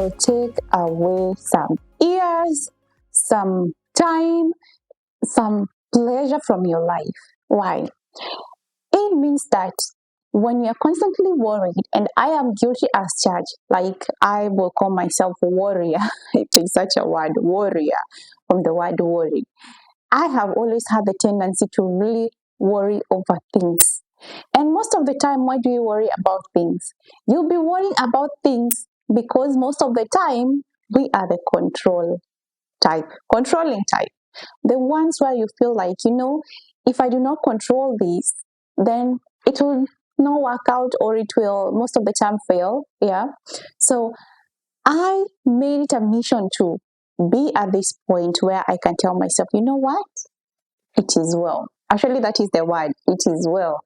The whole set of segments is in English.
will take away some years, some time, some pleasure from your life. Why? It means that when you're constantly worried, and I am guilty as charged, like I will call myself a warrior, it is such a word, warrior, from the word worry. I have always had the tendency to really worry over things. And most of the time, why do you worry about things? You'll be worrying about things because most of the time, we are the controlling type. The ones where you feel like, if I do not control this, then it will not work out, or it will most of the time fail. Yeah. So I made it a mission to be at this point where I can tell myself, you know what? It is well. Actually, that is the word. It is well.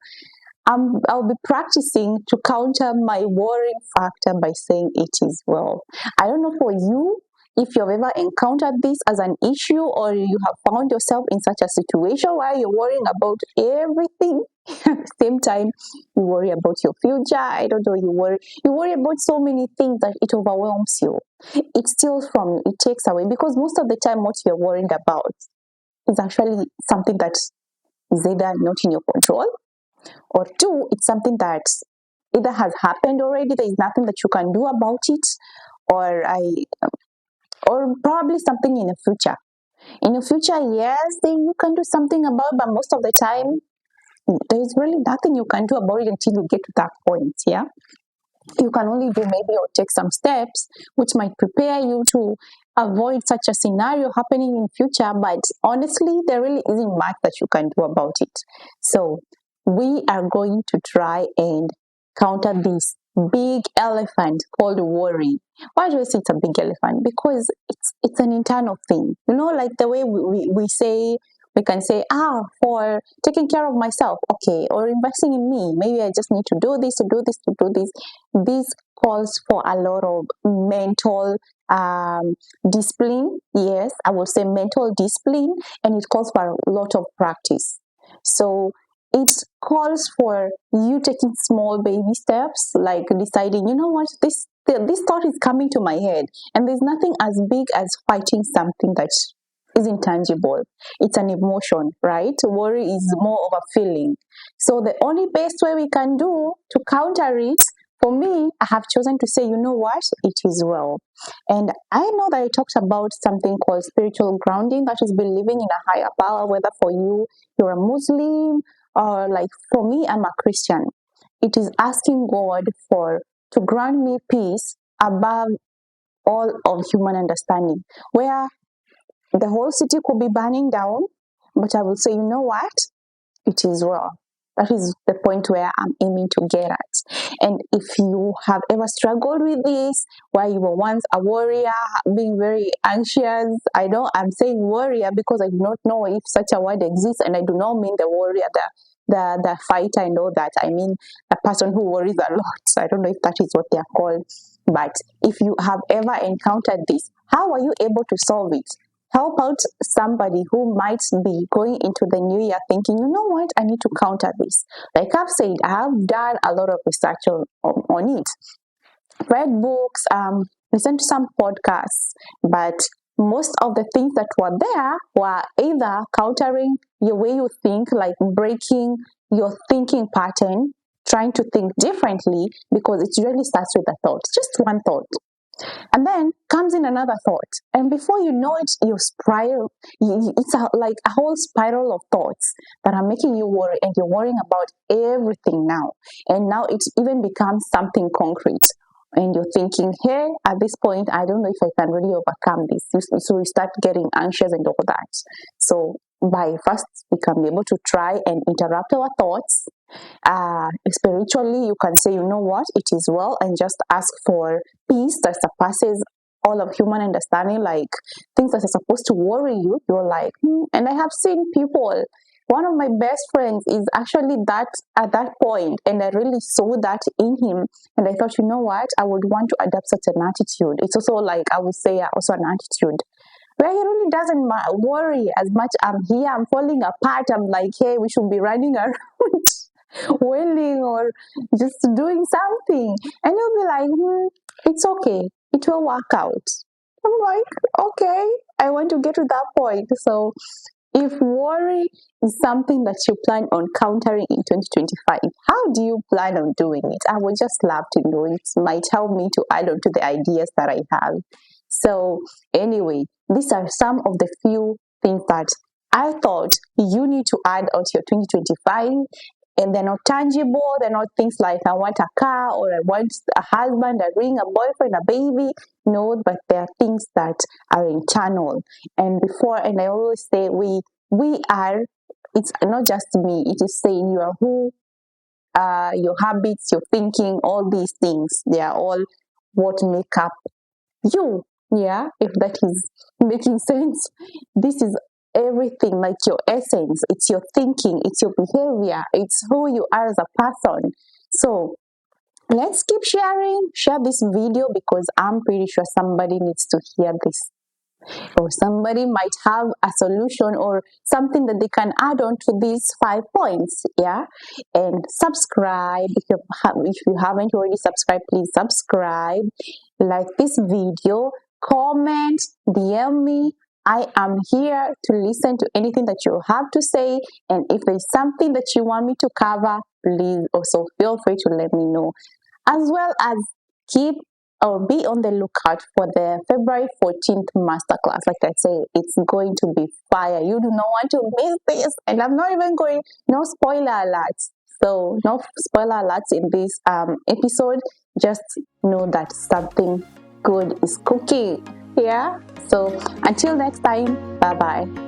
I'll be practicing to counter my worrying factor by saying it is well. I don't know for you if you've ever encountered this as an issue, or you have found yourself in such a situation where you're worrying about everything at the same time. You worry about your future. I don't know. You worry about so many things that it overwhelms you. It steals from you. It takes away, because most of the time what you're worrying about is actually something that is either not in your control, or two, it's something that either has happened already, there is nothing that you can do about it, or or probably something in the future. In the future, yes, then you can do something about it, but most of the time, there is really nothing you can do about it until you get to that point. Yeah, you can only do maybe or take some steps which might prepare you to avoid such a scenario happening in future, but honestly, there really isn't much that you can do about it. So we are going to try and counter this big elephant called worry. Why do I say it's a big elephant? Because it's an internal thing. Like the way we can say, for taking care of myself, okay, or investing in me, maybe I just need to do this, to do this, to do this. This calls for a lot of mental discipline. Yes, I would say mental discipline, and it calls for a lot of practice. So it calls for you taking small baby steps, like deciding, you know what, this thought is coming to my head, and there's nothing as big as fighting something that is intangible. It's an emotion, right? Worry is more of a feeling. So the only best way we can do to counter it, for me, I have chosen to say, you know what, it is well. And I know that I talked about something called spiritual grounding, that is believing in a higher power, whether for you, you're a Muslim, or like for me, I'm a Christian. It is asking God to grant me peace above all of human understanding, where the whole city could be burning down, but I will say, you know what? It is well. That is the point where I'm aiming to get at. And if you have ever struggled with this, where you were once a warrior, being very anxious, I'm saying warrior because I do not know if such a word exists, and I do not mean the warrior, the fighter and all that. I mean a person who worries a lot. I don't know if that is what they are called. But if you have ever encountered this, how are you able to solve it? Help out somebody who might be going into the new year thinking, you know what, I need to counter this. Like I've said, I have done a lot of research on it. Read books, listened to some podcasts, but most of the things that were there were either countering your way you think, like breaking your thinking pattern, trying to think differently, because it usually starts with a thought, just one thought. And then comes in another thought. And before you know it, you spiral. It's like a whole spiral of thoughts that are making you worry, and you're worrying about everything now. And now it even becomes something concrete. And you're thinking, hey, at this point, I don't know if I can really overcome this. So you start getting anxious and all that. So by first, we can be able to try and interrupt our thoughts. Spiritually, you can say, you know what, it is well, and just ask for peace that surpasses all of human understanding, like things that are supposed to worry you. You're like, and I have seen people. One of my best friends is actually that at that point, and I really saw that in him. And I thought, you know what, I would want to adopt such an attitude. It's also like, I would say, also an attitude where he really doesn't worry as much. I'm here, I'm falling apart. I'm like, hey, we should be running around wailing or just doing something. And you'll be like, it's okay. it will work out. I'm like, okay, I want to get to that point. So if worry is something that you plan on countering in 2025, how do you plan on doing it? I would just love to know. It might help me to add on to the ideas that I have. So, anyway, these are some of the few things that I thought you need to add on to your 2025. And they're not tangible, they're not things like I want a car or I want a husband, a ring, a boyfriend, a baby. No, but they're things that are internal. And I always say we are, it's not just me, it is saying you are who, your habits, your thinking, all these things, they are all what make up you. Yeah, if that is making sense. This is everything, like your essence, it's your thinking, it's your behavior, it's who you are as a person. So let's keep share this video, because I'm pretty sure somebody needs to hear this, or somebody might have a solution or something that they can add on to these 5 points. Yeah, and subscribe if you haven't already subscribed. Please subscribe, like this video, comment, DM me. I am here to listen to anything that you have to say, and if there's something that you want me to cover, please also feel free to let me know, as well as keep or be on the lookout for the February 14th masterclass. Like I say, it's going to be fire. You do not want to miss this. And I'm not even going, no spoiler alerts. So, no spoiler alerts in this episode. Just know that something good is cooking. Yeah. So, until next time, bye bye.